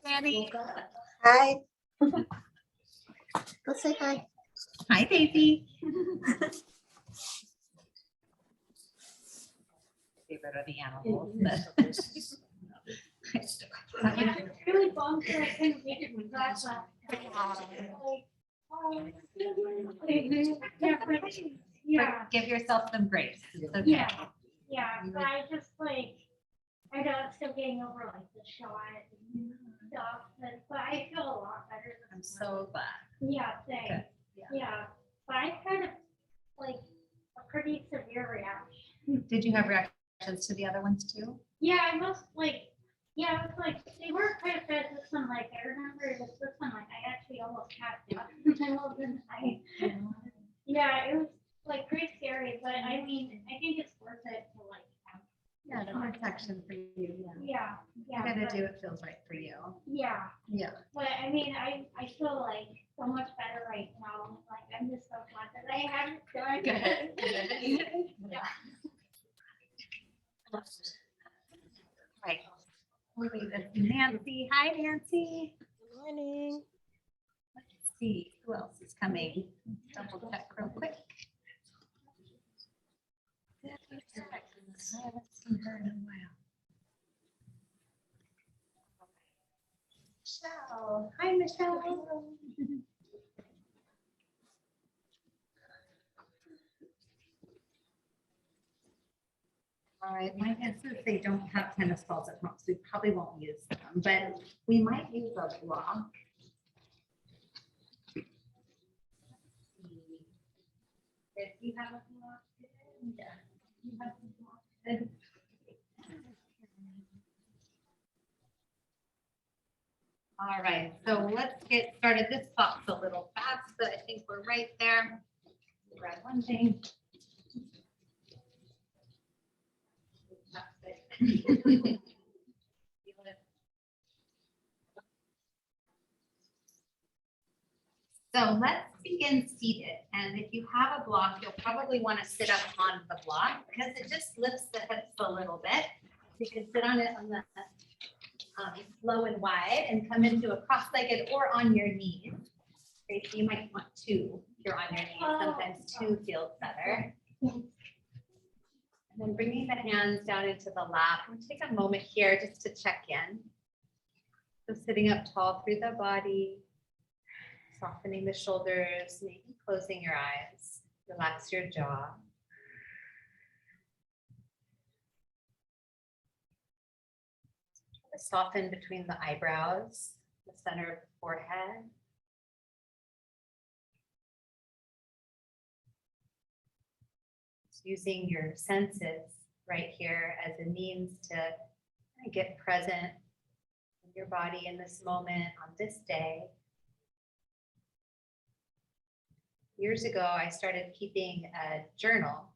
Annie. Hi. Let's say hi. Hi, Daisy. Favorite of the animals. I'm really bummed that I couldn't make it with glass off. Yeah, Give yourself some grace. It's okay. yeah, but I just like, I know I'm still getting over like the shot and stuff, but I feel a lot better. I'm so glad. Yeah, thanks. Good. Yeah. Yeah, but I had like a pretty severe reaction. Did you have reactions to the other ones too? Yeah, I must like, yeah, it was like, they weren't quite as bad as this one, like, I remember this one, like, I actually almost passed out. Yeah, it was like pretty scary, but I mean, I think it's worth it to like have. Yeah, the protection for you. Yeah. Yeah, You yeah. gotta but- do what feels right for you. Yeah, Yeah. but I mean, I feel like so much better right now, like, I'm just so glad that I haven't done. Good. Yeah. Right. We'll leave this to Nancy. Hi, Nancy. Good morning. Let's see who else is coming. Double check real quick. I haven't seen her in a while. Michelle. Hi, Michelle. All right, my guess is they don't have tennis balls at home, so we probably won't use them, but we might use a block. If you have a block, yeah. You have a block. Good. All right, so let's get started. This spot's a little fast, but I think we're right there. Grab one thing. So let's begin seated. And if you have a block, you'll probably want to sit up on the block because it just lifts the hips a little bit. You can sit on it on the low and wide and come into a cross-legged or on your knees. Okay, so you might want two if you're on your knees. Sometimes two feels better. And then bringing the hands down into the lap. We'll take a moment here just to check in. So sitting up tall through the body, softening the shoulders, maybe closing your eyes, relax your jaw. Try to soften between the eyebrows, the center of the forehead. Using your senses right here as a means to kind of get present in your body in this moment on this day. Years ago, I started keeping a journal.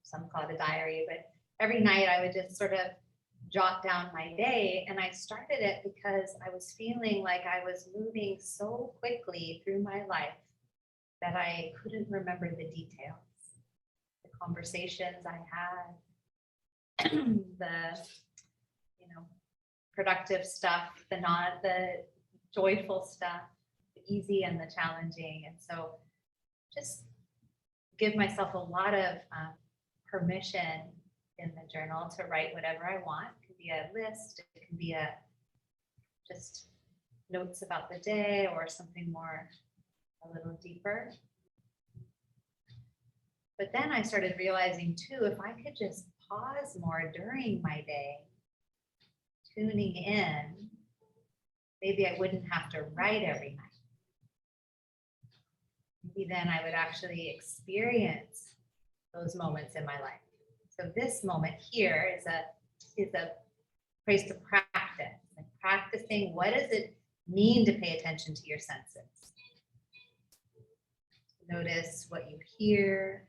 Some call it a diary, but every night I would just sort of jot down my day. And I started it because I was feeling like I was moving so quickly through my life that I couldn't remember the details. The conversations I had, the, productive stuff, the joyful stuff, the easy and the challenging. And so just give myself a lot of permission in the journal to write whatever I want. It can be a list, it can be just notes about the day or something more, a little deeper. But then I started realizing too, if I could just pause more during my day, tuning in, maybe I wouldn't have to write every night. Maybe then I would actually experience those moments in my life. So this moment here is a place to practice, and practicing what does it mean to pay attention to your senses. Notice what you hear,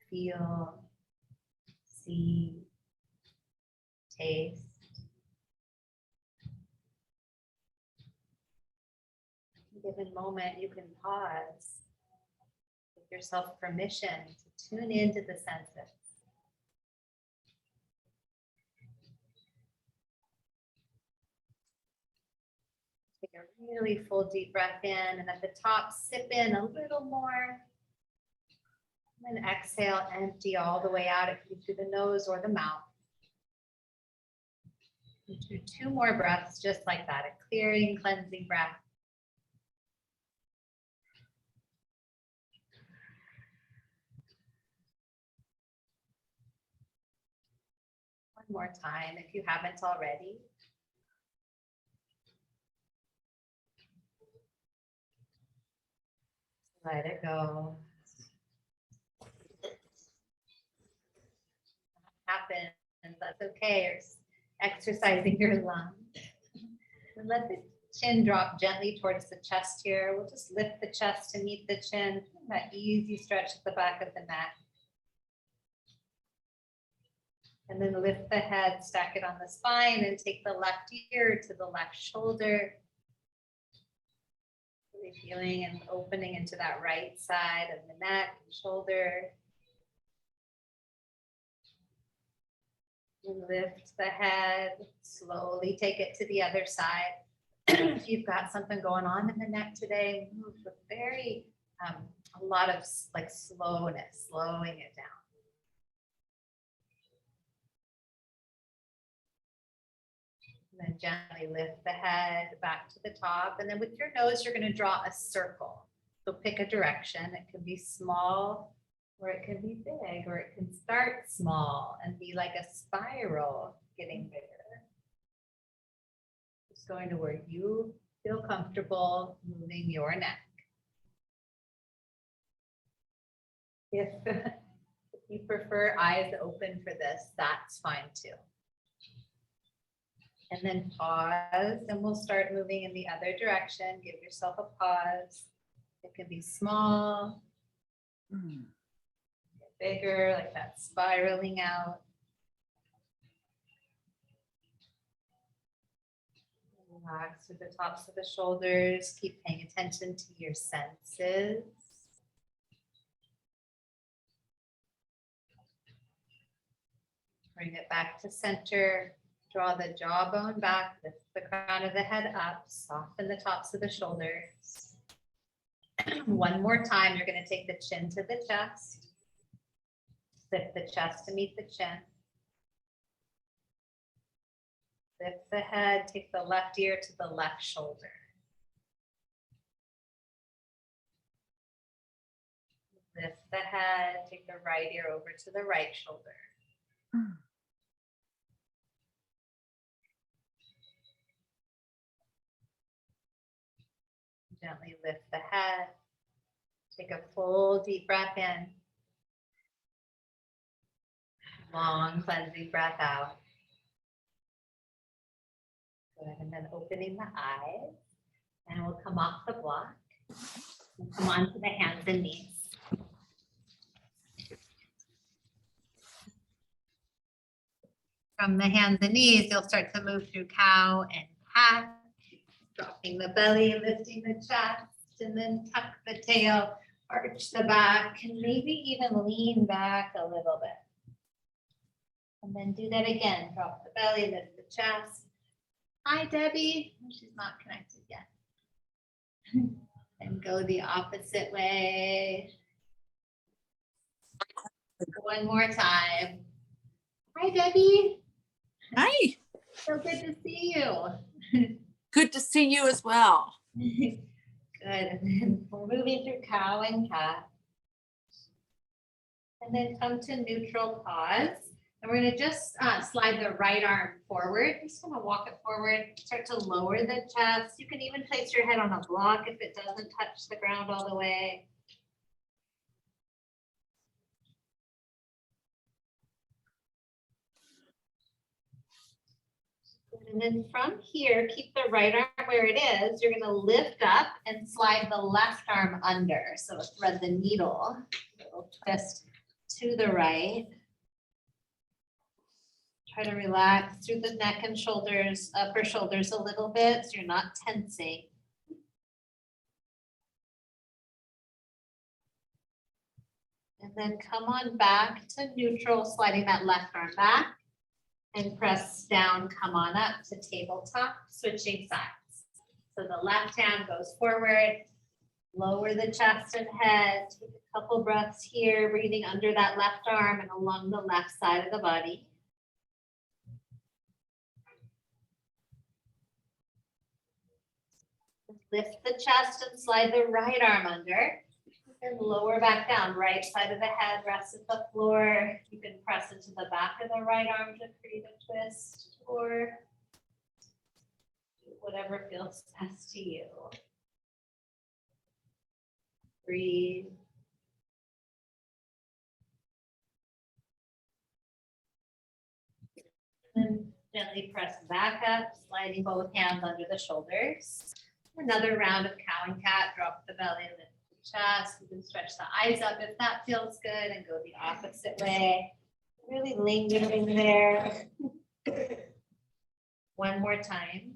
feel, see, taste. given moment, you can pause. Give yourself permission to tune into the senses. Take a really full deep breath in, and at the top, sip in a little more. And then exhale, empty all the way out. It could be through the nose or the mouth. And do 2 more breaths just like that, a clearing, cleansing breath. One more time if you haven't already. Let it go. Happens, that's okay. You're exercising your lungs. And let the chin drop gently towards the chest here. We'll just lift the chest to meet the chin. That easy stretch at the back of the neck. And then lift the head, stack it on the spine, and take the left ear to the left shoulder. Really feeling and opening into that right side of the neck and shoulder. And lift the head, slowly take it to the other side. If you've got something going on in the neck today, move with a lot of like slowness, slowing it down. And then gently lift the head back to the top. And then with your nose, you're going to draw a circle. So pick a direction. It can be small, or it can be big, or it can start small and be like a spiral getting bigger. Just going to where you feel comfortable moving your neck. If you prefer eyes open for this, that's fine too. And then pause, and we'll start moving in the other direction. Give yourself a pause. It can be small, bigger, like that spiraling out. Relax through the tops of the shoulders. Keep paying attention to your senses. Bring it back to center. Draw the jawbone back, lift the crown of the head up, soften the tops of the shoulders. One more time, you're going to take the chin to the chest. Lift the chest to meet the chin. Lift the head, take the left ear to the left shoulder. Lift the head, take the right ear over to the right shoulder. Gently lift the head. Take a full deep breath in. Long cleansing breath out. Good, and then opening the eyes. And we'll come off the block. And come on to the hands and knees. From the hands and knees, you'll start to move through cow and cat. Dropping the belly, lifting the chest, and then tuck the tail, arch the back, and maybe even lean back a little bit. And then do that again. Drop the belly, lift the chest. Hi, Debbie. She's not connected yet. And go the opposite way. One more time. Hi, Debbie. Hi, So good to see you. good to see you as well. Good. And then we're moving through cow and cat. And then come to neutral pause. And we're going to just slide the right arm forward. Just going to walk it forward. Start to lower the chest. You can even place your head on a block if it doesn't touch the ground all the way. And then from here, keep the right arm where it is. You're going to lift up and slide the left arm under. So thread the needle, little twist to the right. Try to relax through the neck and shoulders, upper shoulders a little bit so you're not tensing. And then come on back to neutral, sliding that left arm back. And press down, come on up to tabletop, switching sides. So the left hand goes forward, lower the chest and head, take a couple breaths here, breathing under that left arm and along the left side of the body. Lift the chest and slide the right arm under. And lower back down, right side of the head, rest at the floor. You can press into the back of the right arm to create a twist or do whatever feels best to you. Breathe. And gently press back up, sliding both hands under the shoulders. Another round of cow and cat, drop the belly, lift chest. You can stretch the eyes up if that feels good and go the opposite way. Really lingering there. One more time.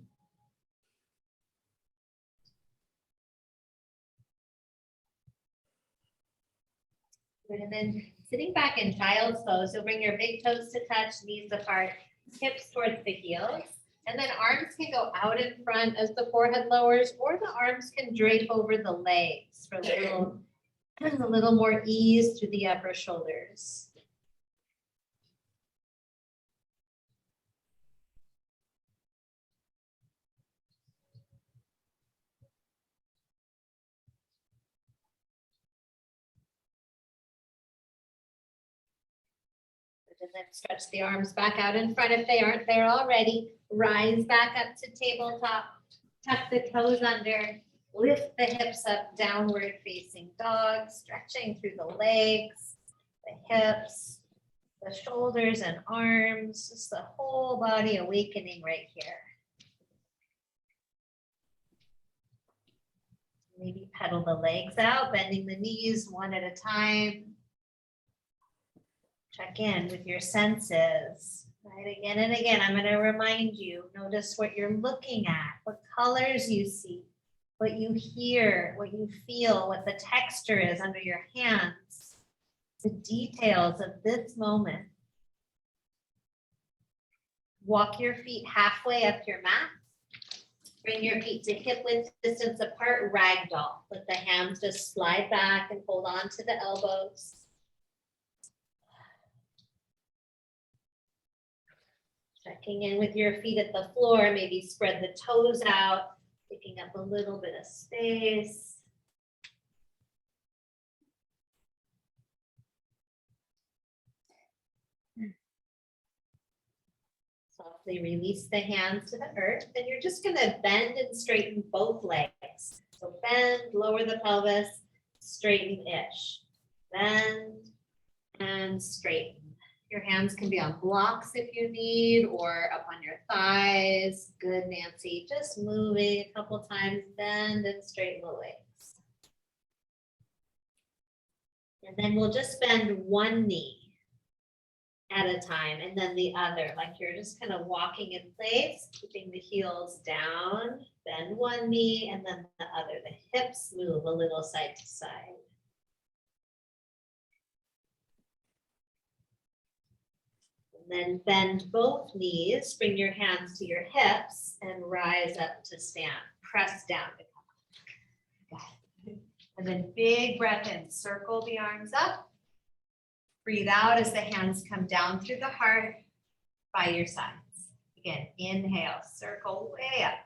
And then sitting back in child's pose, you'll bring your big toes to touch, knees apart, hips towards the heels. And then arms can go out in front as the forehead lowers, or the arms can drape over the legs for a little more ease through the upper shoulders. And then stretch the arms back out in front if they aren't there already. Rise back up to tabletop. Tuck the toes under. Lift the hips up, downward facing dog. Stretching through the legs, the hips, the shoulders and arms. Just the whole body awakening right here. Maybe pedal the legs out, bending the knees one at a time. Check in with your senses, right? Again and again, I'm going to remind you, notice what you're looking at, what colors you see, what you hear, what you feel, what the texture is under your hands, the details of this moment. Walk your feet halfway up your mat. Bring your feet to hip width distance apart, ragdoll. Let the hands just slide back and hold on to the elbows. Checking in with your feet at the floor, maybe spread the toes out, picking up a little bit of space. Softly release the hands to the earth, and you're just going to bend and straighten both legs. So bend, lower the pelvis, straighten-ish. Bend and straighten. Your hands can be on blocks if you need, or up on your thighs. Good, Nancy. Just moving a couple times, bend and straighten the legs. And then we'll just bend one knee at a time, and then the other, like you're just kind of walking in place, keeping the heels down, bend one knee, and then the other. The hips move a little side to side. Then bend both knees, bring your hands to your hips and rise up to stand. Press down to come up. And then big breath in, circle the arms up. Breathe out as the hands come down through the heart by your sides. Again, inhale, circle way up.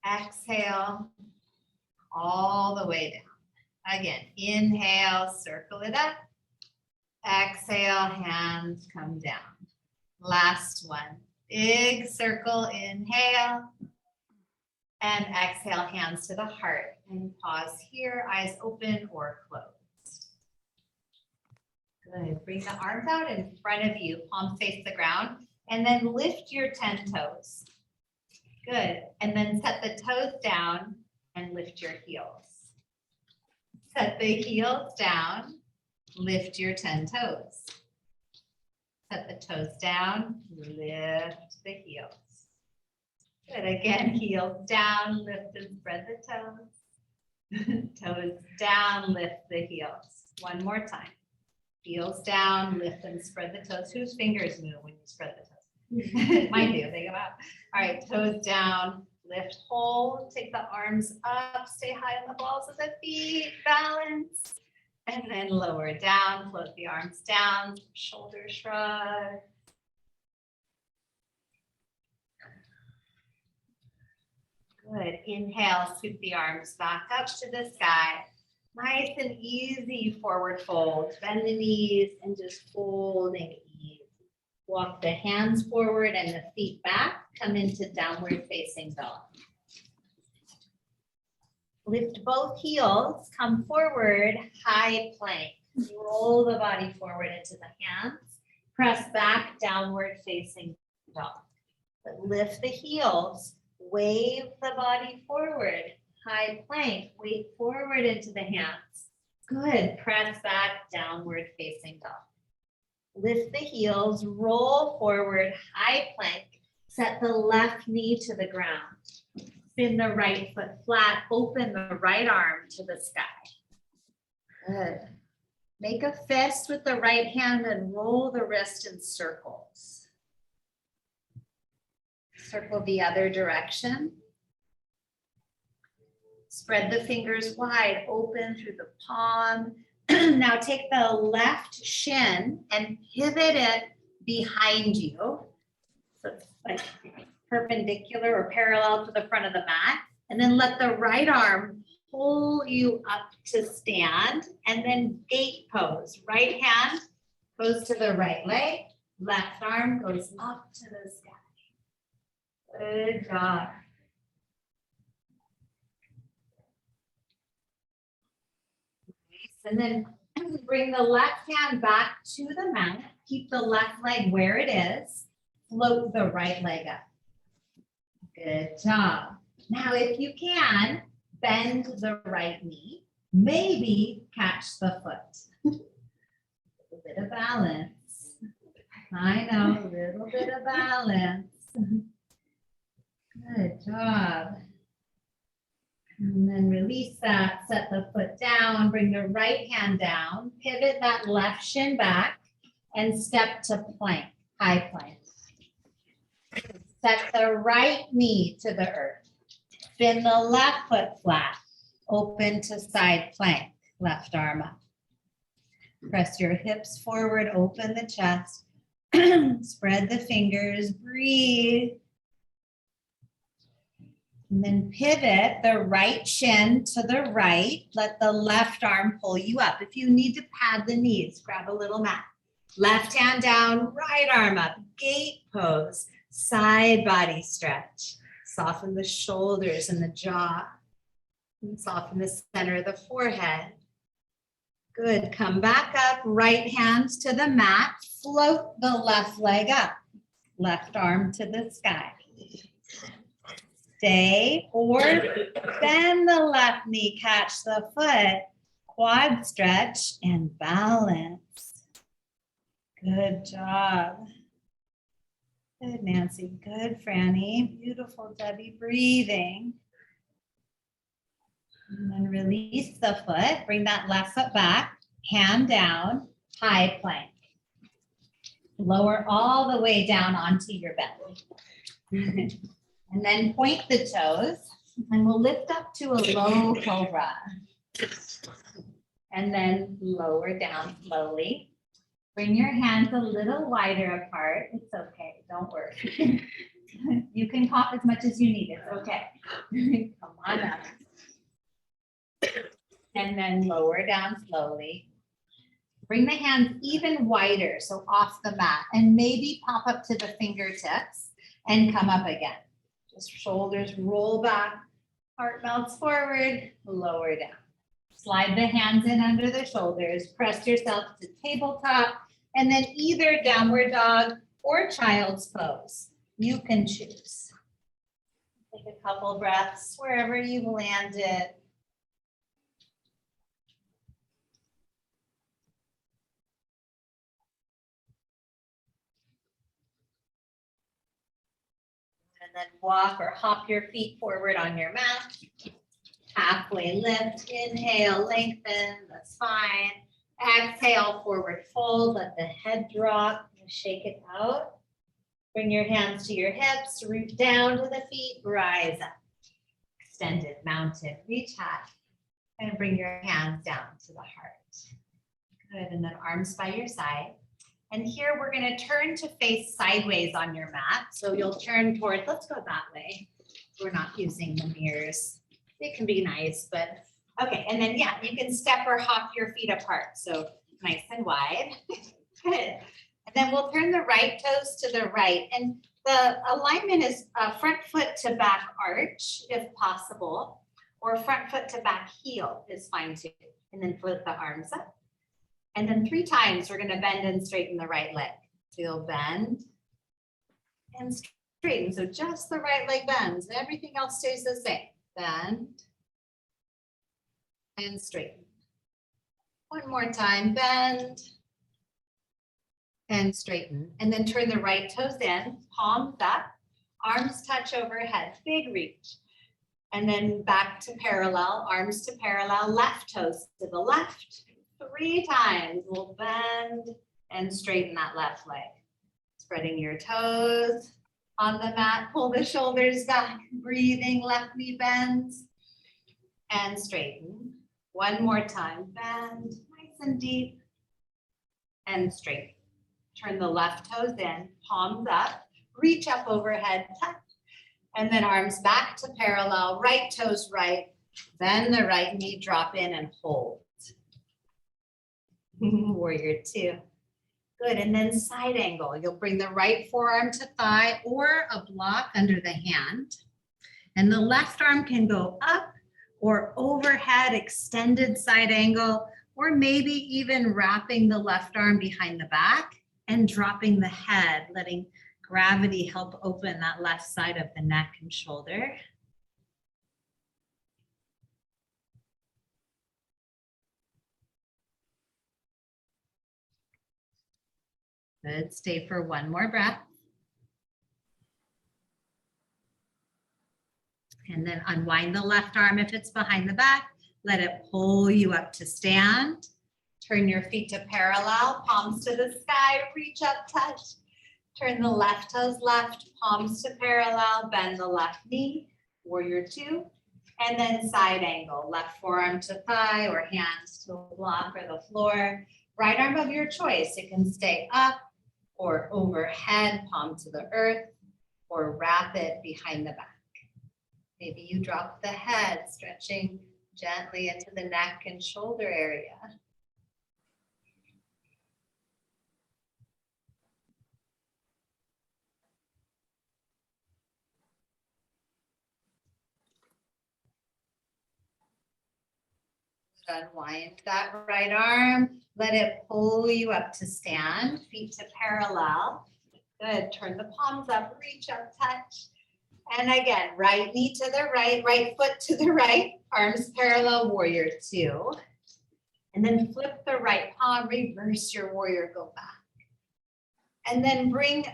Exhale, all the way down. Again, inhale, circle it up. Exhale, hands come down. Last one. Big circle, inhale. And exhale, hands to the heart. And pause here, eyes open or closed. Good. Bring the arms out in front of you, palms face the ground. And then lift your 10 toes. Good. And then set the toes down and lift your heels. Set the heels down. Lift your 10 toes. Set the toes down, lift the heels. Good, again, heels down, lift and spread the toes. Toes down, lift the heels. One more time. Heels down, lift and spread the toes. Whose fingers move when you spread the toes? Mine do, they go out. All right, toes down, lift, hold, take the arms up, stay high on the balls of the feet, balance. And then lower down, float the arms down, shoulder shrug. Good. Inhale, scoop the arms back up to the sky. Nice and easy forward fold. Bend the knees and just folding easy. Walk the hands forward and the feet back. Come into downward facing dog. Lift both heels, come forward, high plank. Roll the body forward into the hands. Press back, downward facing dog. But lift the heels, wave the body forward, high plank, weight forward into the hands. Good, press back, downward facing dog. Lift the heels, roll forward, high plank, set the left knee to the ground. Spin the right foot flat, open the right arm to the sky. Good. Make a fist with the right hand and roll the wrist in circles. Circle the other direction. Spread the fingers wide, open through the palm. Now take the left shin and pivot it behind you. So it's like perpendicular or parallel to the front of the mat. And then let the right arm pull you up to stand and then gate pose. Right hand goes to the right leg. Left arm goes up to the sky. Good job. Nice. And then bring the left hand back to the mat. Keep the left leg where it is. Float the right leg up. Good job. Now, if you can, bend the right knee. Maybe catch the foot. A bit of balance. I know, a little bit of balance. Good job. And then release that, set the foot down, bring the right hand down, pivot that left shin back, and step to plank, high plank. Set the right knee to the earth. Spin the left foot flat, open to side plank, left arm up. Press your hips forward, open the chest, spread the fingers, breathe. And then pivot the right shin to the right. Let the left arm pull you up. If you need to pad the knees, grab a little mat. Left hand down, right arm up, gate pose, side body stretch. Soften the shoulders and the jaw. And soften the center of the forehead. Good, come back up, right hands to the mat. Float the left leg up, left arm to the sky. Stay or bend the left knee, catch the foot, quad stretch and balance. Good job. Good, Nancy. Good, Franny. Beautiful, Debbie. Breathing. And then release the foot. Bring that left foot back. Hand down. High plank. Lower all the way down onto your belly. And then point the toes. And we'll lift up to a low cobra. And then lower down slowly. Bring your hands a little wider apart. It's okay. Don't worry. You can cough as much as you need. It's okay. Come on up. And then lower down slowly. Bring the hands even wider, so off the mat. And maybe pop up to the fingertips and come up again. Just shoulders roll back. Heart melts forward. Lower down. Slide the hands in under the shoulders. Press yourself to tabletop. And then either downward dog or child's pose. You can choose. Take a couple breaths wherever you've landed. And then walk or hop your feet forward on your mat. Halfway lift, inhale, lengthen, that's fine. Exhale, forward fold, let the head drop, shake it out. Bring your hands to your hips, root down to the feet, rise up. Extended mountain, reach high. And bring your hands down to the heart. Good, and then arms by your side. And here we're gonna turn to face sideways on your mat. So you'll turn toward, let's go that way. We're not using the mirrors. It can be nice, but okay. And then, yeah, you can step or hop your feet apart. So nice and wide. Good. And then we'll turn the right toes to the right. And the alignment is front foot to back arch if possible, or front foot to back heel is fine too. And then flip the arms up. And then 3 times, we're gonna bend and straighten the right leg. So you'll bend and straighten. So just the right leg bends. Everything else stays the same. Bend and straighten. One more time, bend and straighten. And then turn the right toes in, palms up, arms touch overhead, big reach. And then back to parallel, arms to parallel, left toes to the left. 3 times, we'll bend and straighten that left leg. Spreading your toes on the mat, pull the shoulders back, breathing, left knee bends and straighten. One more time, bend, nice and deep and straighten. Turn the left toes in, palms up, reach up overhead, touch. And then arms back to parallel, right toes right, then the right knee drop in and hold. Warrior 2. Good, and then side angle. You'll bring the right forearm to thigh or a block under the hand. And the left arm can go up or overhead, extended side angle, or maybe even wrapping the left arm behind the back and dropping the head, letting gravity help open that left side of the neck and shoulder. Good, stay for one more breath. And then unwind the left arm if it's behind the back. Let it pull you up to stand. Turn your feet to parallel, palms to the sky, reach up, touch. Turn the left toes left, palms to parallel, bend the left knee, warrior 2. And then side angle, left forearm to thigh or hands to a block or the floor. Right arm of your choice. It can stay up or overhead, palm to the earth, or wrap it behind the back. Maybe you drop the head, stretching gently into the neck and shoulder area. Unwind that right arm. Let it pull you up to stand, feet to parallel. Good, turn the palms up, reach up, touch. And again, right knee to the right, right foot to the right, arms parallel, warrior 2. And then flip the right palm, reverse your warrior, go back. And then bring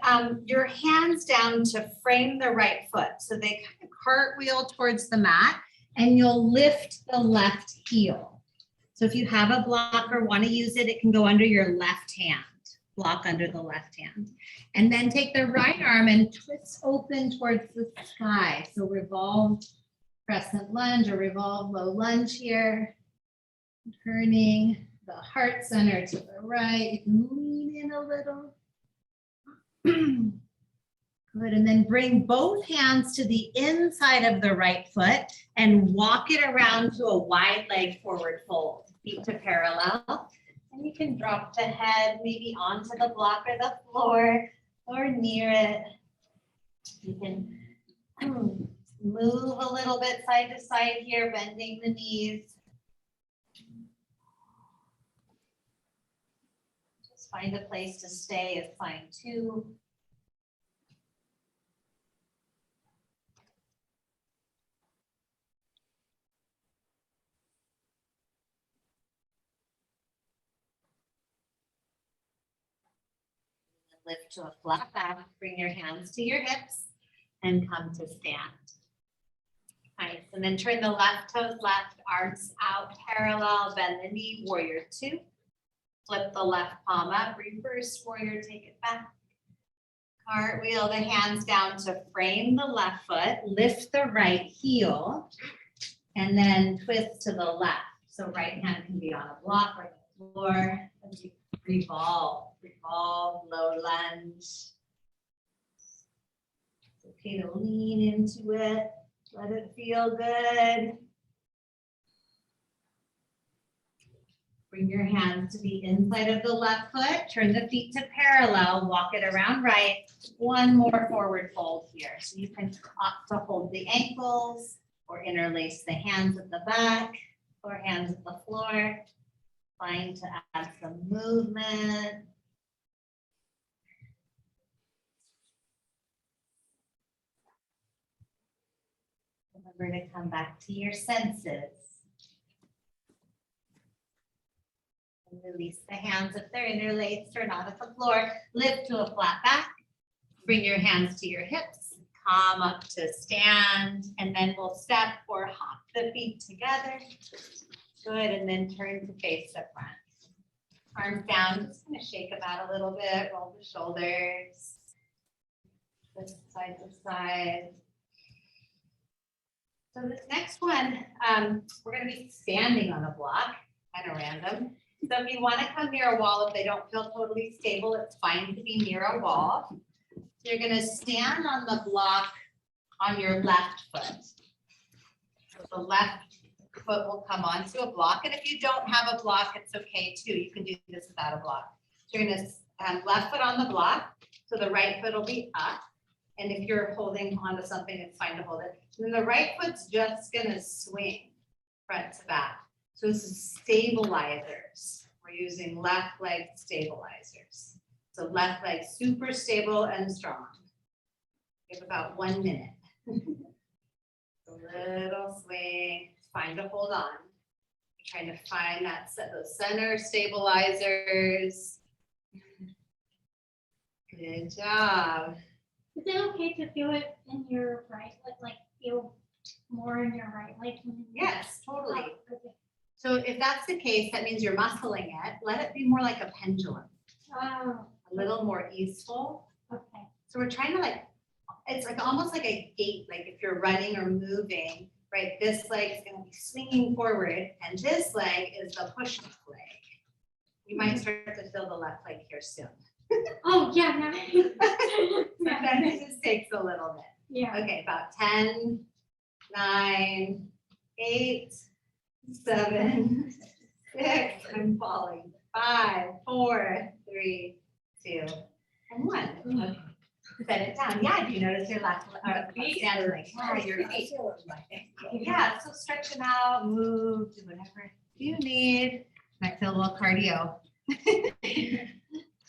your hands down to frame the right foot. So they kind of cartwheel towards the mat and you'll lift the left heel. So if you have a block or want to use it, it can go under your left hand, block under the left hand. And then take the right arm and twist open towards the sky. So revolve crescent lunge or revolve low lunge here. Turning the heart center to the right. You can lean in a little. Good, and then bring both hands to the inside of the right foot and walk it around to a wide leg forward fold. Feet to parallel. And you can drop the head maybe onto the block or the floor or near it. You can move a little bit side to side here, bending the knees. Just find a place to stay is fine too. Lift to a flat back, bring your hands to your hips and come to stand. Nice. And then turn the left toes left, arms out parallel, bend the knee, warrior two. Flip the left palm up, reverse warrior, take it back. Cartwheel the hands down to frame the left foot, lift the right heel, and then twist to the left. So right hand can be on a block or the floor. As you revolve, low lunge. It's okay to lean into it. Let it feel good. Bring your hands to the inside of the left foot. Turn the feet to parallel. Walk it around right. One more forward fold here. So you can opt to hold the ankles or interlace the hands at the back or hands at the floor. Find to add some movement. Remember to come back to your senses. And release the hands if they're interlaced or not at the floor. Lift to a flat back. Bring your hands to your hips. Come up to stand. And then we'll step or hop the feet together. Good. And then turn to face the front. Arms down. Just going to shake them out a little bit. Roll the shoulders. This side to side. So this next one, we're going to be standing on a block, kind of random. So if you want to come near a wall, if they don't feel totally stable, it's fine to be near a wall. You're going to stand on the block on your left foot. So the left foot will come onto a block. And if you don't have a block, it's okay too. You can do this without a block. So you're going to left foot on the block. So the right foot will be up. And if you're holding onto something, it's fine to hold it. And the right foot's just going to swing front to back. So this is stabilizers. We're using left leg stabilizers. So left leg super stable and strong. We have about 1 minute. A little swing. It's fine to hold on. You're trying to find that those center stabilizers. Good job. Is it okay to feel it in your right, like feel more in your right leg? Yes, totally. Oh, okay. So if that's the case, that means you're muscling it. Let it be more like a pendulum, Oh, a little more easeful. okay. So we're trying to it's like almost like a gait, like if you're running or moving, right? This leg is going to be swinging forward and this leg is the push-up leg. You might start to feel the left leg here soon. Oh, yeah. Sometimes it just takes a little bit. Yeah. Okay, about 10, 9, 8, 7, 6, I'm falling. 5, 4, 3, 2, and 1. Okay. Set it down. Yeah, do you notice your left stand like your feet? Yeah, so stretch them out, move, do whatever you need. Might feel a little cardio.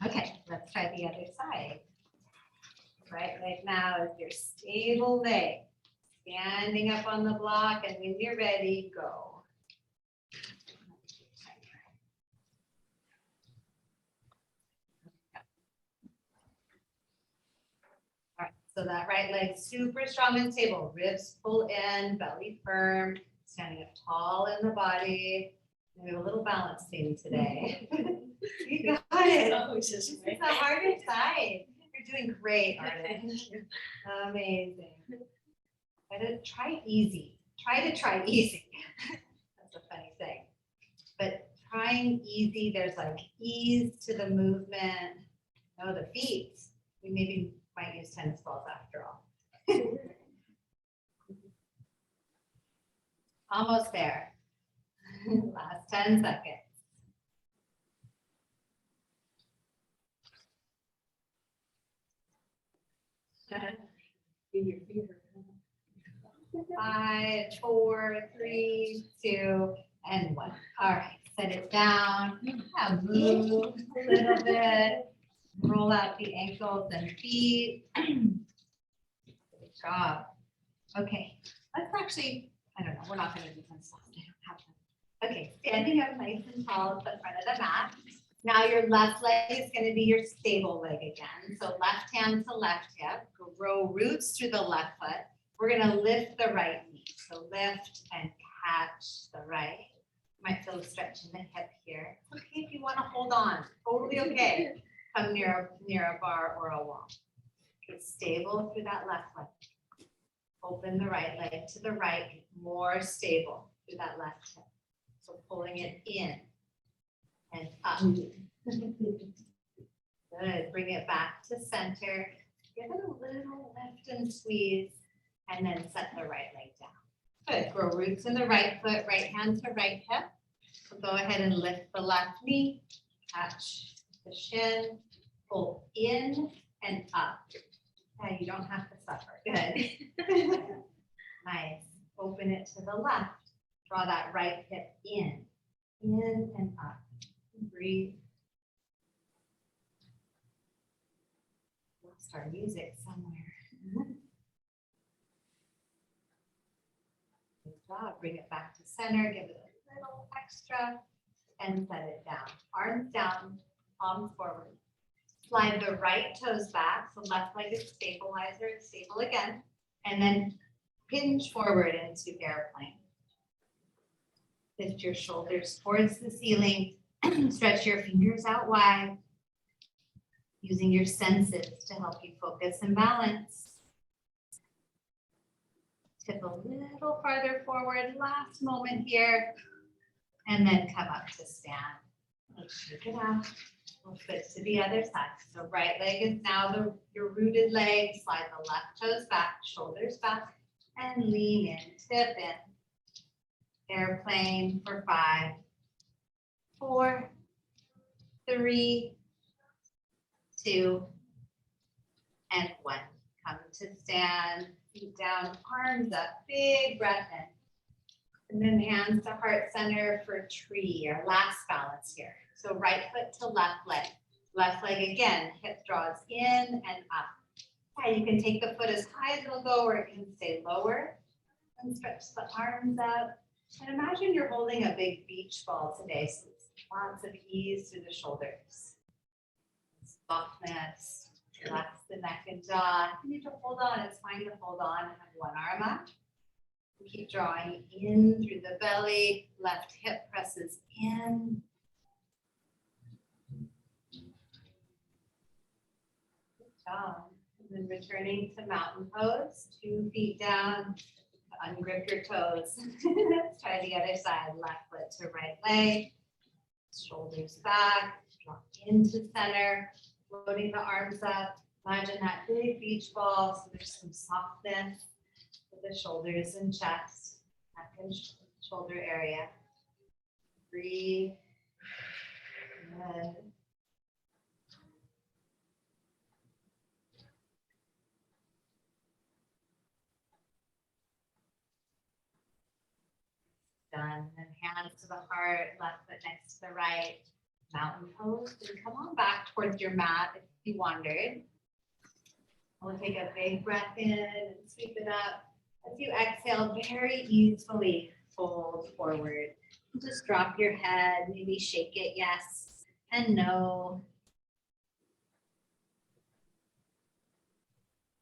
Okay, let's try the other side. Right now is your stable leg. Standing up on the block, and when you're ready, go. All right, so that right leg super strong and stable. Ribs pull in, belly firm, standing up tall in the body. We have a little balance theme today. You got it. This is the harder side. You're doing great, Arden. Amazing. Try easy. Try to try easy. That's a funny thing. But trying easy, there's like ease to the movement. Oh, the feet. We maybe might use tennis balls after all. Almost there. Last 10 seconds. Five, 4, 3, 2, and 1. All right, set it down. Yeah, move a little bit. Roll out the ankles and feet. Good job. Okay, let's actually, I don't know, we're not going to do some stuff. I don't have them. Okay, standing up nice and tall at the front of the mat. Now your left leg is going to be your stable leg again. So left hand to left hip, grow roots through the left foot. We're going to lift the right knee. So lift and catch the right. Might feel a stretch in the hip here. Okay, if you want to hold on, totally okay. Come near a bar or a wall. Get stable through that left leg. Open the right leg to the right, more stable through that left hip. So pulling it in and up. Good. Bring it back to center. Give it a little lift and squeeze, and then set the right leg down. Good. Grow roots in the right foot, right hand to right hip. So go ahead and lift the left knee, catch the shin, pull in and up. Yeah, you don't have to suffer. Good. Nice. Open it to the left. Draw that right hip in and up. Breathe. Lost our music somewhere. Good job. Bring it back to center. Give it a little extra and set it down. Arms down, palms forward. Slide the right toes back. So left leg is stabilizer. It's stable again. And then hinge forward into airplane. Lift your shoulders towards the ceiling. Stretch your fingers out wide. Using your senses to help you focus and balance. Tip a little farther forward, last moment here, and then come up to stand. Let's shake it out. We'll flip to the other side. So right leg is now your rooted leg. Slide the left toes back, shoulders back, and lean in, tip in. Airplane for 5, 4, 3, 2, and 1. Come to stand, feet down, arms up, big breath in. And then hands to heart center for tree, our last balance here. So right foot to left leg. Left leg again, hip draws in and up. Yeah, you can take the foot as high as it'll go, or it can stay lower. And stretch the arms up. And imagine you're holding a big beach ball today, so lots of ease through the shoulders. Softness, relax the neck and jaw. If you need to hold on, it's fine to hold on and have one arm up. Keep drawing in through the belly, left hip presses in. Good job. And then returning to mountain pose, 2 feet down, ungrip your toes. Let's try the other side, left foot to right leg, shoulders back, drop into center, floating the arms up. Imagine that big beach ball, so there's some softness with the shoulders and chest, neck and shoulder area. Breathe. Good. Done. And hands to the heart, left foot next to the right. Mountain pose. And come on back towards your mat if you wandered. We'll take a big breath in and sweep it up. As you exhale, very easily fold forward. Just drop your head, maybe shake it yes and no.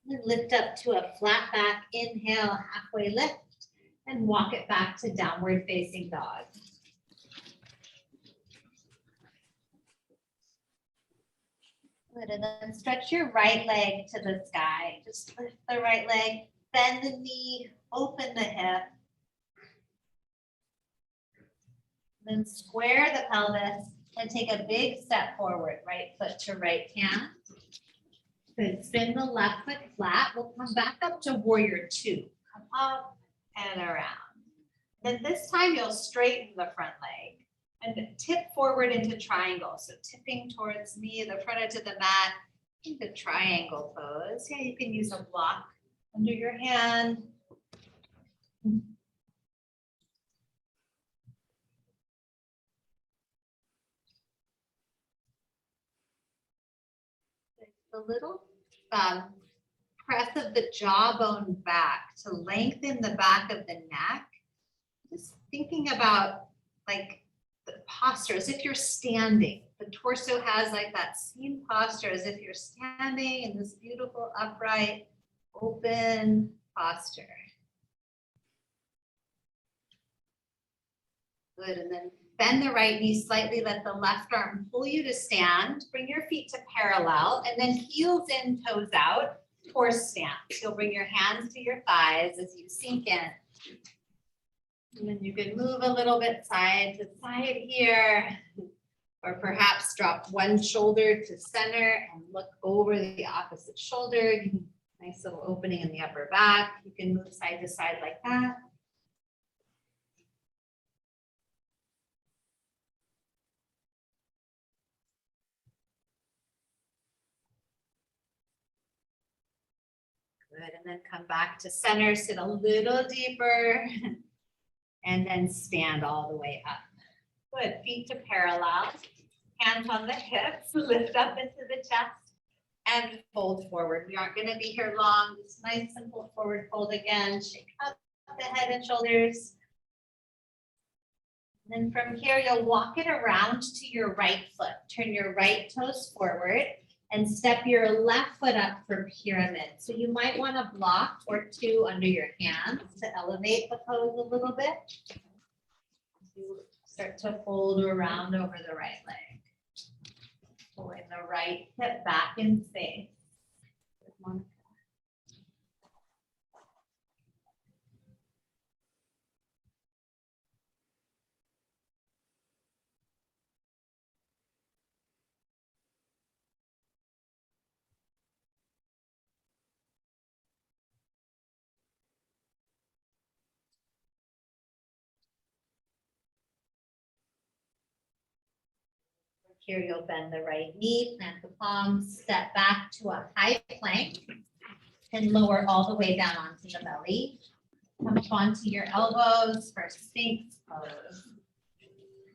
And lift up to a flat back, inhale, halfway lift, and walk it back to downward facing dog. Good, and then stretch your right leg to the sky. Just lift the right leg, bend the knee, open the hip. Then square the pelvis and take a big step forward, right foot to right hand. Good, spin the left foot flat. We'll come back up to warrior 2. Come up and around. Then this time you'll straighten the front leg and tip forward into triangle. So tipping towards me, the front edge of the mat, into triangle pose. Yeah, you can use a block under your hand. A little press of the jawbone back to lengthen the back of the neck. Just thinking about like the posture as if you're standing. The torso has like that same posture as if you're standing in this beautiful upright, open posture. Good, and then bend the right knee slightly, let the left arm pull you to stand, bring your feet to parallel, and then heels in, toes out, horse stance. You'll bring your hands to your thighs as you sink in. And then you can move a little bit side to side here, or perhaps drop one shoulder to center and look over the opposite shoulder. Nice little opening in the upper back. You can move side to side like that. Good, and then come back to center, sit a little deeper, and then stand all the way up. Good, feet to parallel, hands on the hips, lift up into the chest, and fold forward. We aren't gonna be here long, just nice simple forward fold again, shake up the head and shoulders. Then from here, you'll walk it around to your right foot, turn your right toes forward, and step your left foot up for pyramid. So you might want a block or two under your hands to elevate the pose a little bit. You start to fold around over the right leg. Pulling the right hip back in space. Good, Monica. Here you'll bend the right knee, plant the palms, step back to a high plank and lower all the way down onto the belly. Come up onto your elbows for Sphinx pose.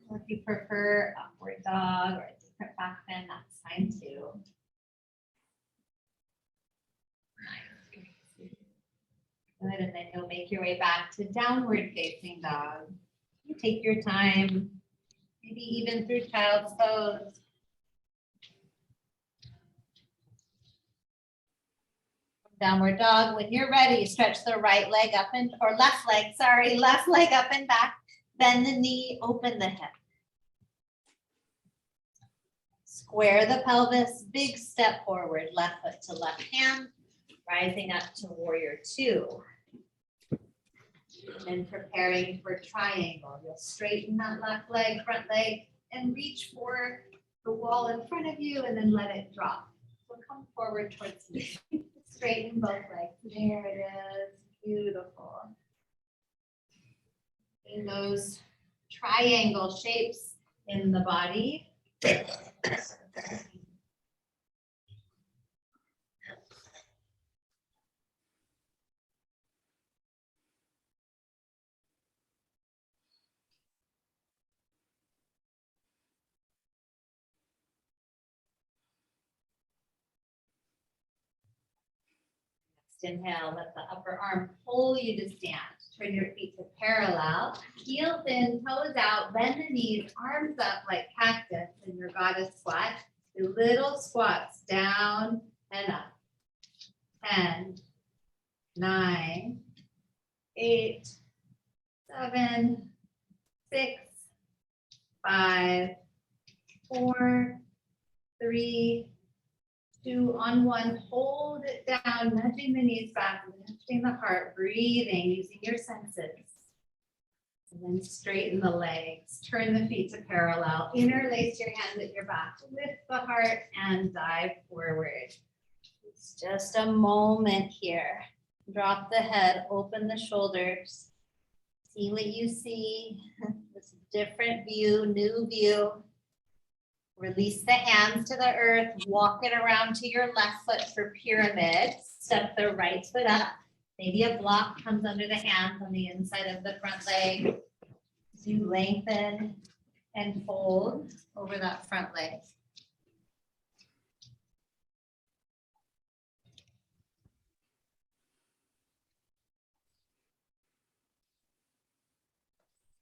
Or if you prefer upward dog or a different back bend, that's fine too. Nice. Good, and then you'll make your way back to downward facing dog. You take your time. Maybe even through child's pose. Downward dog. When you're ready, stretch the right leg up and, or left leg up and back. Bend the knee, open the hip. Square the pelvis, big step forward, left foot to left hand, rising up to warrior two. And then preparing for triangle. You'll straighten that left leg, front leg, and reach for the wall in front of you and then let it drop. So come forward towards me. Straighten both legs. There it is. Beautiful. In those triangle shapes in the body. Inhale, let the upper arm pull you to stand. Turn your feet to parallel. Heels in, toes out, bend the knees, arms up like cactus in your goddess squat. Do little squats down and up. 10, 9, 8, 7, 6, 5, 4, 3, 2, on 1, hold it down, nudging the knees back, lifting the heart, breathing, using your senses. And then straighten the legs, turn the feet to parallel, interlace your hands at your back, lift the heart and dive forward. It's just a moment here. Drop the head, open the shoulders. See what you see, this different view, new view. Release the hands to the earth, walk it around to your left foot for pyramid. Step the right foot up. Maybe a block comes under the hands on the inside of the front leg. As you lengthen and fold over that front leg.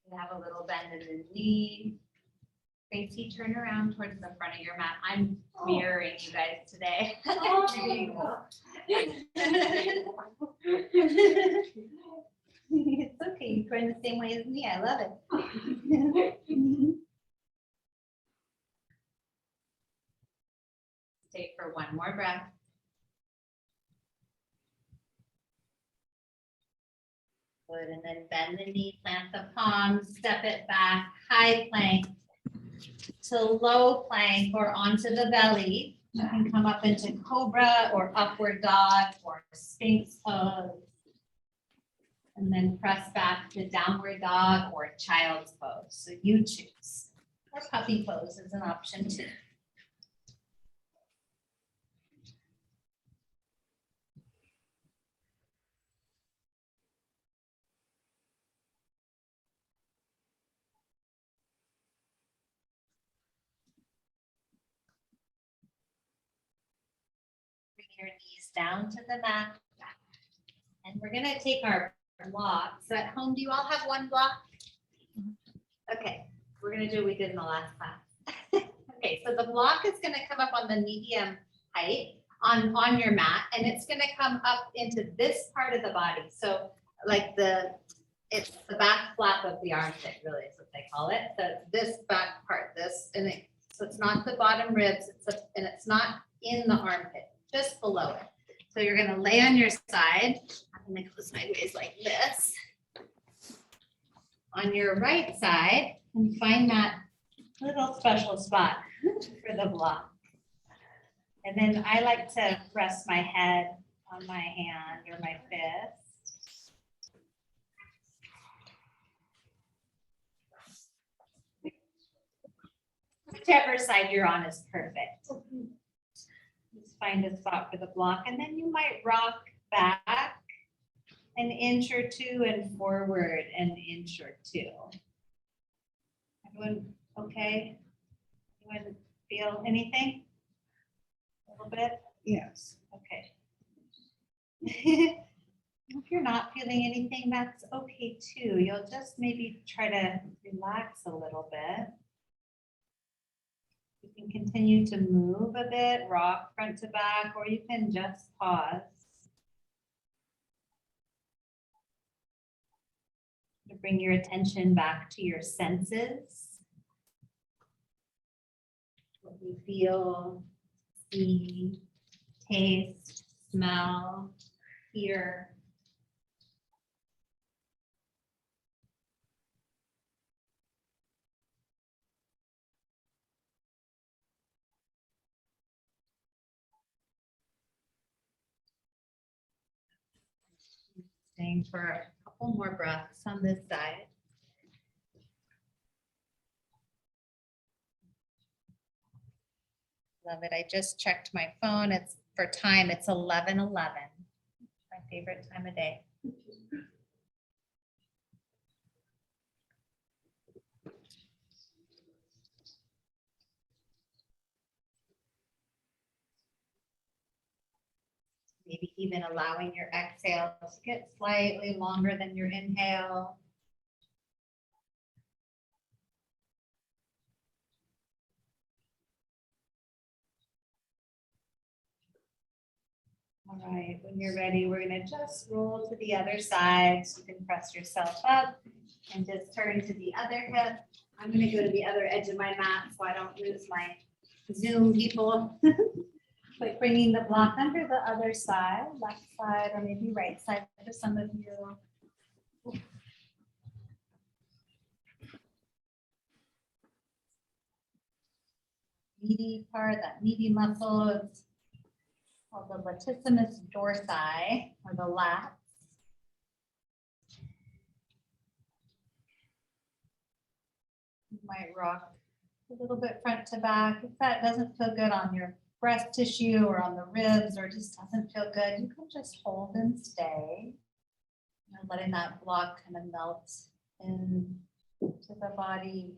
You have a little bend in the knee. Tracy, turn around towards the front of your mat. I'm mirroring you guys today. There you go. It's okay. You turn the same way as me. I love it. for one more breath. Good, and then bend the knee, plant the palms, step it back, high plank to low plank or onto the belly. You can come up into cobra or upward dog or sphinx pose. And then press back to downward dog or child's pose. So you choose. Or puppy pose is an option too. Bring your knees down to the mat. And we're gonna take our block. So at home, do you all have one block? Okay, we're gonna do what we did in the last class. Okay, so the block is gonna come up on the medium height on your mat, and it's gonna come up into this part of the body. So like it's the back flap of the armpit, really is what they call it. So this back part, so it's not the bottom ribs, and it's not in the armpit, just below it. So you're gonna lay on your side. I'm gonna go sideways like this. On your right side, and find that little special spot for the block. And then I like to rest my head on my hand or my fist. Whichever side you're on is perfect. Just find a spot for the block, and then you might rock back an inch or two and forward an inch or two. Everyone okay? Anyone feel anything? A little bit? Yes. Okay. If you're not feeling anything, that's okay too. You'll just maybe try to relax a little bit. You can continue to move a bit, rock front to back, or you can just pause. To bring your attention back to your senses. What you feel, see, taste, smell, hear. Staying for a couple more breaths on this side. Love it. I just checked my phone. It's for time. It's 11:11. My favorite time of day. Maybe even allowing your exhale to get slightly longer than your inhale. All right, when you're ready, we're gonna just roll to the other side. So you can press yourself up and just turn to the other hip. I'm gonna go to the other edge of my mat so I don't lose my Zoom people. Like bringing the block under the other side, left side, or maybe right side for some of you. Meaty part, that meaty muscle is called the latissimus dorsi, or the lats. You might rock a little bit front to back. If that doesn't feel good on your breast tissue or on the ribs, or just doesn't feel good, you can just hold and stay. And letting that block kind of melt into the body.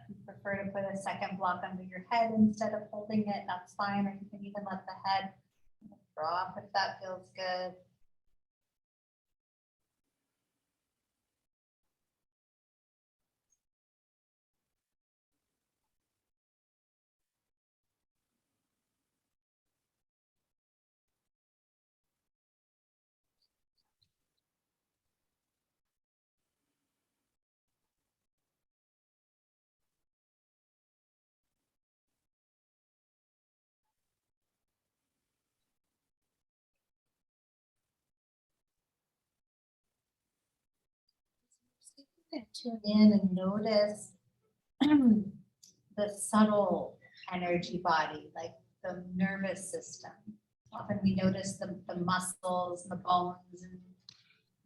If you prefer to put a second block under your head instead of holding it, that's fine. Or you can even let the head drop if that feels good. kind of tune in and notice the subtle energy body, like the nervous system. Often we notice the muscles, the bones, and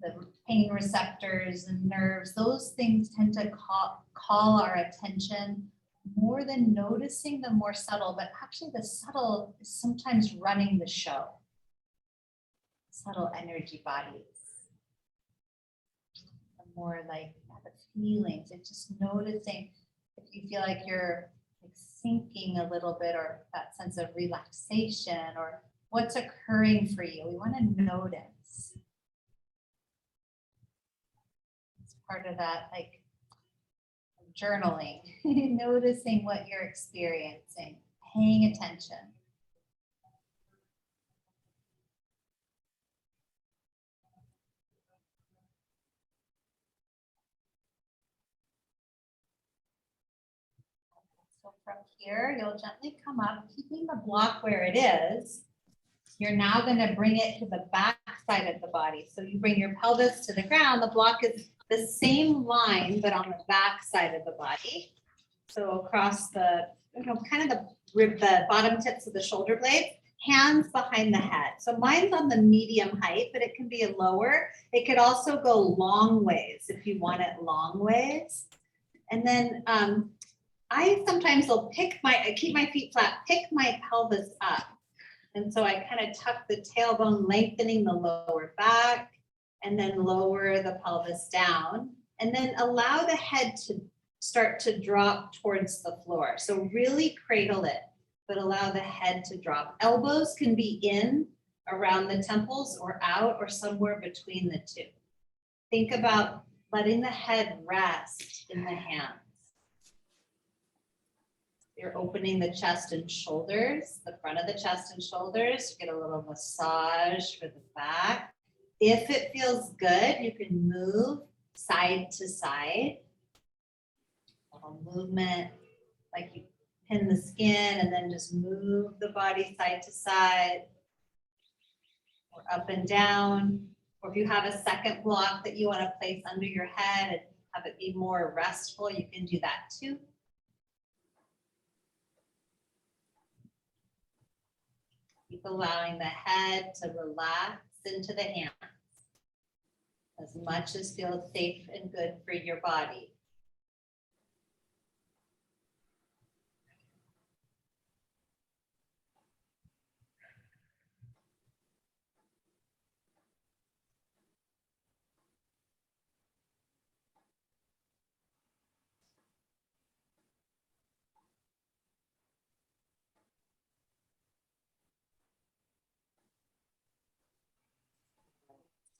the pain receptors and nerves. Those things tend to call our attention more than noticing the more subtle, but actually the subtle is sometimes running the show. Subtle energy bodies. The more like the feelings, and just noticing if you feel like you're like sinking a little bit, or that sense of relaxation, or what's occurring for you. We want to notice. It's part of that, like journaling, noticing what you're experiencing, paying attention. So from here, you'll gently come up, keeping the block where it is. You're now going to bring it to the back side of the body. So you bring your pelvis to the ground. The block is the same line, but on the back side of the body. So across the, kind of the bottom tips of the shoulder blades, hands behind the head. So mine's on the medium height, but it can be lower. It could also go long ways if you want it long ways. And then I sometimes will keep my feet flat, pick my pelvis up. And so I kind of tuck the tailbone, lengthening the lower back, and then lower the pelvis down, and then allow the head to start to drop towards the floor. So really cradle it, but allow the head to drop. Elbows can be in around the temples or out or somewhere between the two. Think about letting the head rest in the hands. You're opening the chest and shoulders, the front of the chest and shoulders. Get a little massage for the back. If it feels good, you can move side to side. A little movement, like you pin the skin and then just move the body side to side, or up and down. Or if you have a second block that you want to place under your head and have it be more restful, you can do that too. Keep allowing the head to relax into the hands as much as feels safe and good for your body.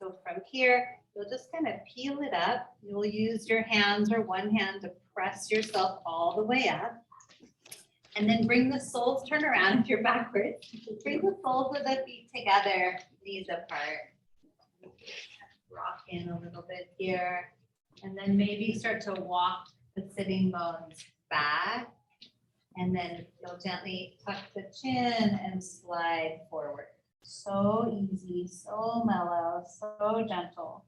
So from here, you'll just kind of peel it up. You'll use your hands or one hand to press yourself all the way up. And then bring the soles, turn around if you're backwards. Bring the soles of the feet together, knees apart. Rock in a little bit here. And then maybe start to walk the sitting bones back. And then you'll gently tuck the chin and slide forward. So easy, so mellow, so gentle.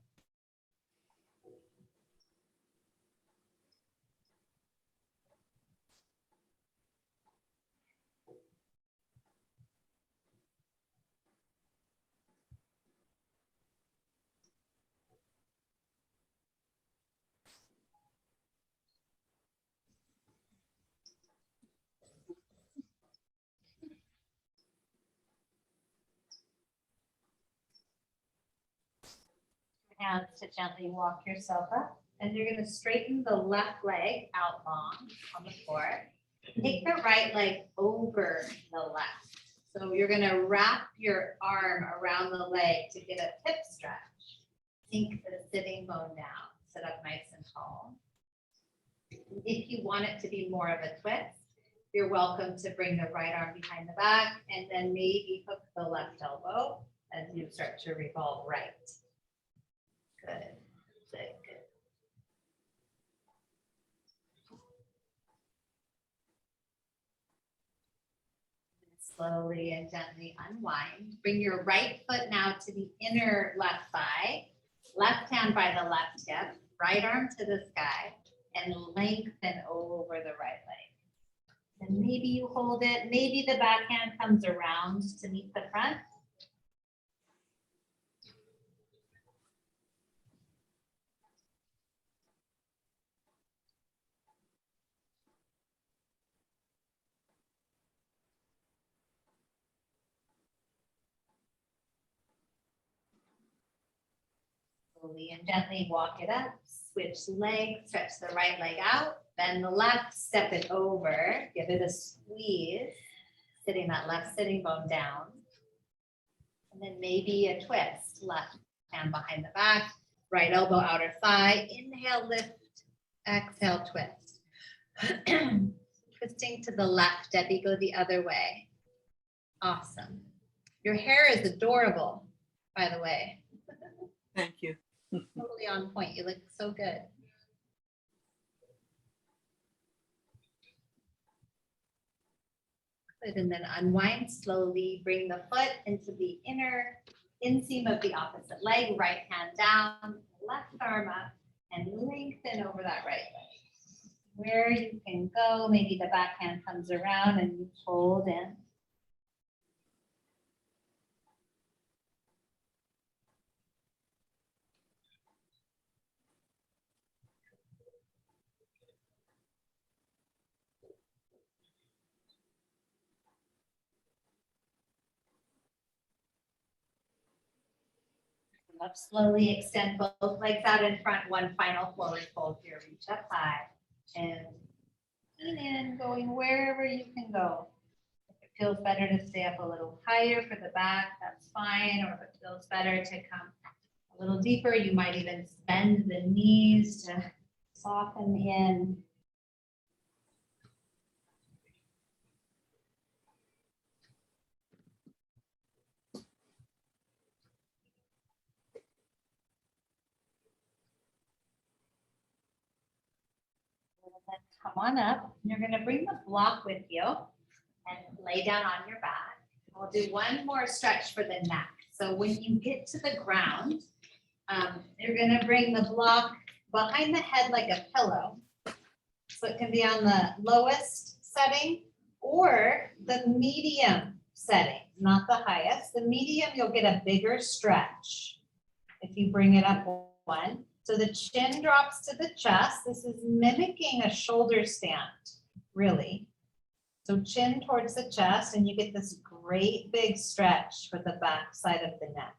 Hands to gently walk yourself up, and you're going to straighten the left leg out long on the floor. Take the right leg over the left. So you're going to wrap your arm around the leg to get a hip stretch. Sink the sitting bone down. Sit up nice and tall. If you want it to be more of a twist, you're welcome to bring the right arm behind the back and then maybe hook the left elbow as you start to revolve right. Good, good, good. Slowly and gently unwind. Bring your right foot now to the inner left thigh. Left hand by the left hip. right arm to the sky and lengthen over the right leg. And maybe you hold it, maybe the backhand comes around to meet the front. Slowly and gently walk it up, switch legs, stretch the right leg out, then the left, step it over, give it a squeeze, sitting that left sitting bone down. And then maybe a twist, left hand behind the back, right elbow outer thigh, inhale, lift, exhale, twist. Twisting to the left, Debbie, go the other way. Awesome. Your hair is adorable, by the way. Thank you. Totally on point. You look so good. Good. And then unwind slowly. Bring the foot into the inner inseam of the opposite leg. Right hand down, left arm up, and lengthen over that right leg. Where you can go, maybe the backhand comes around and you hold in. Up slowly, extend both legs out in front, one final forward fold here, reach up high and lean in, going wherever you can go. If it feels better to stay up a little higher for the back, that's fine, or if it feels better to come a little deeper, you might even bend the knees to soften in. Then come on up. You're going to bring the block with you and lay down on your back. We'll do one more stretch for the neck. So when you get to the ground, you're going to bring the block behind the head like a pillow. So it can be on the lowest setting or the medium setting, not the highest. The medium, you'll get a bigger stretch if you bring it up one. So the chin drops to the chest. This is mimicking a shoulder stand, really. So chin towards the chest, and you get this great big stretch for the back side of the neck.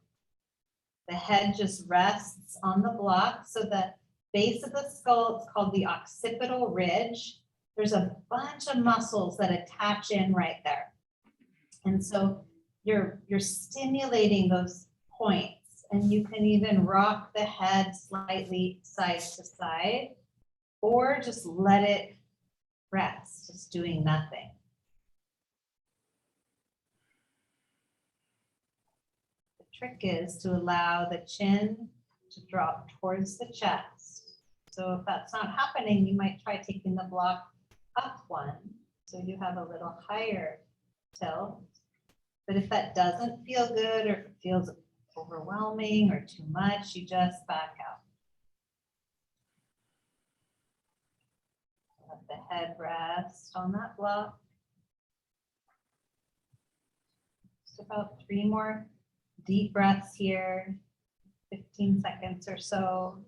The head just rests on the block. So the base of the skull, it's called the occipital ridge. There's a bunch of muscles that attach in right there. And so you're stimulating those points. And you can even rock the head slightly side to side, or just let it rest, just doing nothing. The trick is to allow the chin to drop towards the chest. So if that's not happening, you might try taking the block up one, so you have a little higher tilt. But if that doesn't feel good, or if it feels overwhelming or too much, you just back out. Let the head rest on that block. Just about 3 more deep breaths here, 15 seconds or so.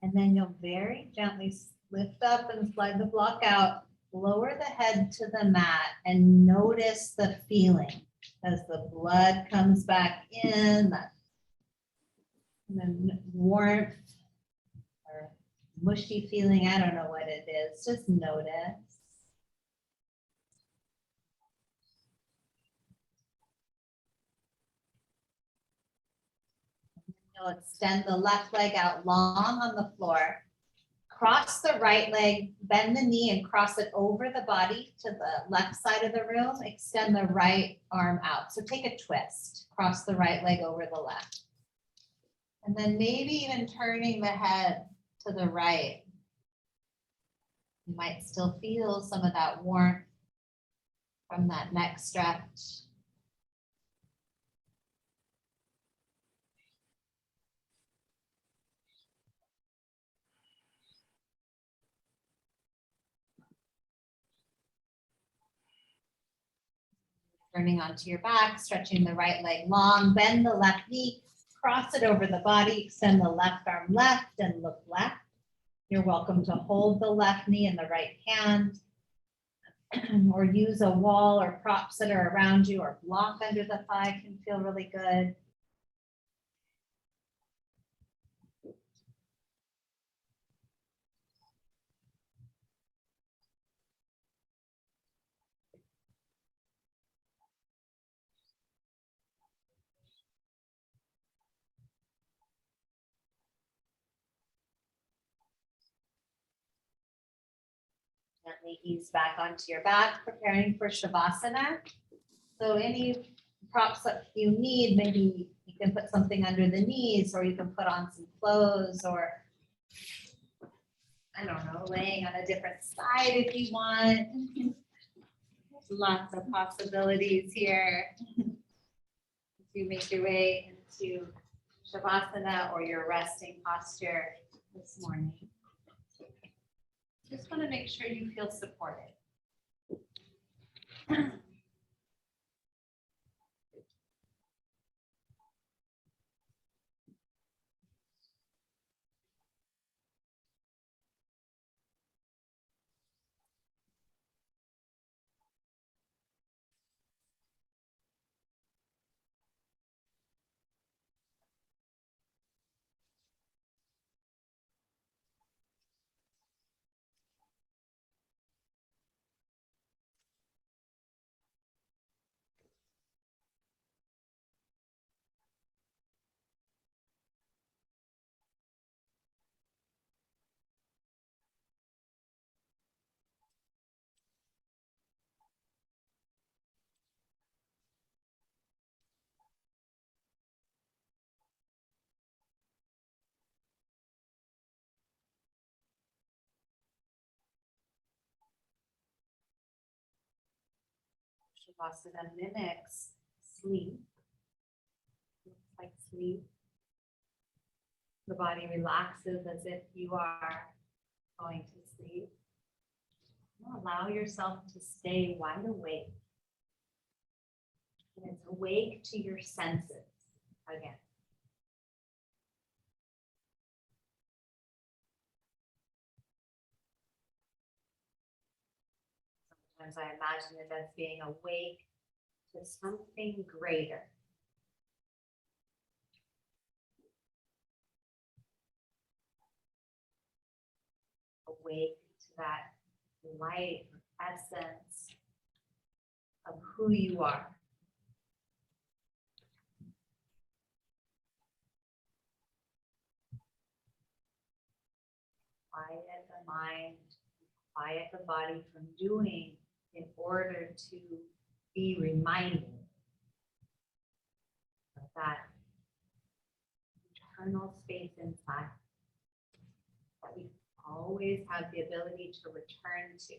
And then you'll very gently lift up and slide the block out, lower the head to the mat, and notice the feeling as the blood comes back in, that and then warmth or mushy feeling, I don't know what it is, just notice. You'll extend the left leg out long on the floor. Cross the right leg, bend the knee and cross it over the body to the left side of the room. Extend the right arm out. So take a twist. Cross the right leg over the left. And then maybe even turning the head to the right. You might still feel some of that warmth from that neck stretch. Turning onto your back, stretching the right leg long, bend the left knee, cross it over the body, extend the left arm left and look left. You're welcome to hold the left knee in the right hand or use a wall or props that are around you or block under the thigh can feel really good. Gently ease back onto your back, preparing for Shavasana. So any props that you need, maybe you can put something under the knees or you can put on some clothes or I don't know, laying on a different side if you want. Lots of possibilities here. As you make your way into Shavasana or your resting posture this morning. Just want to make sure you feel supported. Shavasana mimics sleep. Looks like sleep. The body relaxes as if you are going to sleep. Allow yourself to stay wide awake. And it's awake to your senses again. Sometimes I imagine it as being awake to something greater. Awake to that light essence of who you are. Quiet the mind, quiet the body from doing in order to be reminded of that eternal space inside that we always have the ability to return to.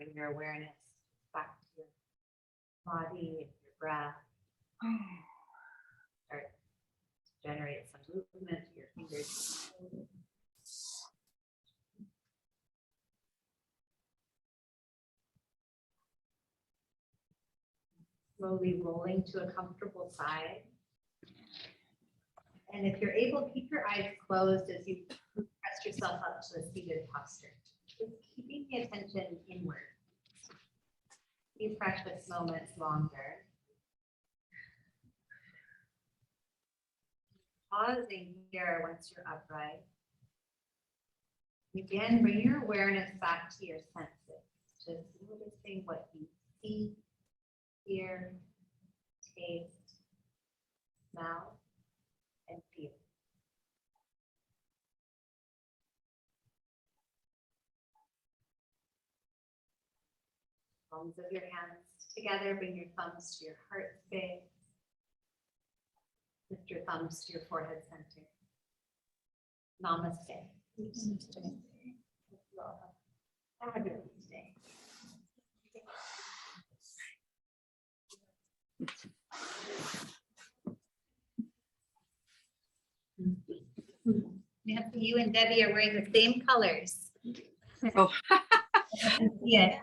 bring your awareness back to your body and your breath. Start to generate some movement to your fingers. Slowly rolling to a comfortable side. And if you're able, keep your eyes closed as you press yourself up to a seated posture. Just keeping the attention inward. You practice moments longer. Pausing here once you're upright. Again, bring your awareness back to your senses. Just noticing what you see, hear, taste, smell, and feel. Palms of your hands together, bring your thumbs to your heart space. Lift your thumbs to your forehead center. Namaste. Fabulous day. Nancy, you and Debbie are wearing the same colors. Oh. Yeah,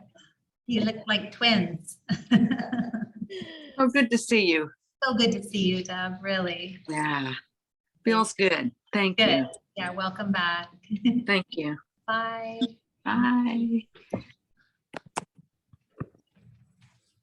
you look like twins. Oh, good to see you. So good to see you, Deb, really. Yeah. Feels good. Thank you. Good. Yeah, welcome back. Thank you. Bye. Bye.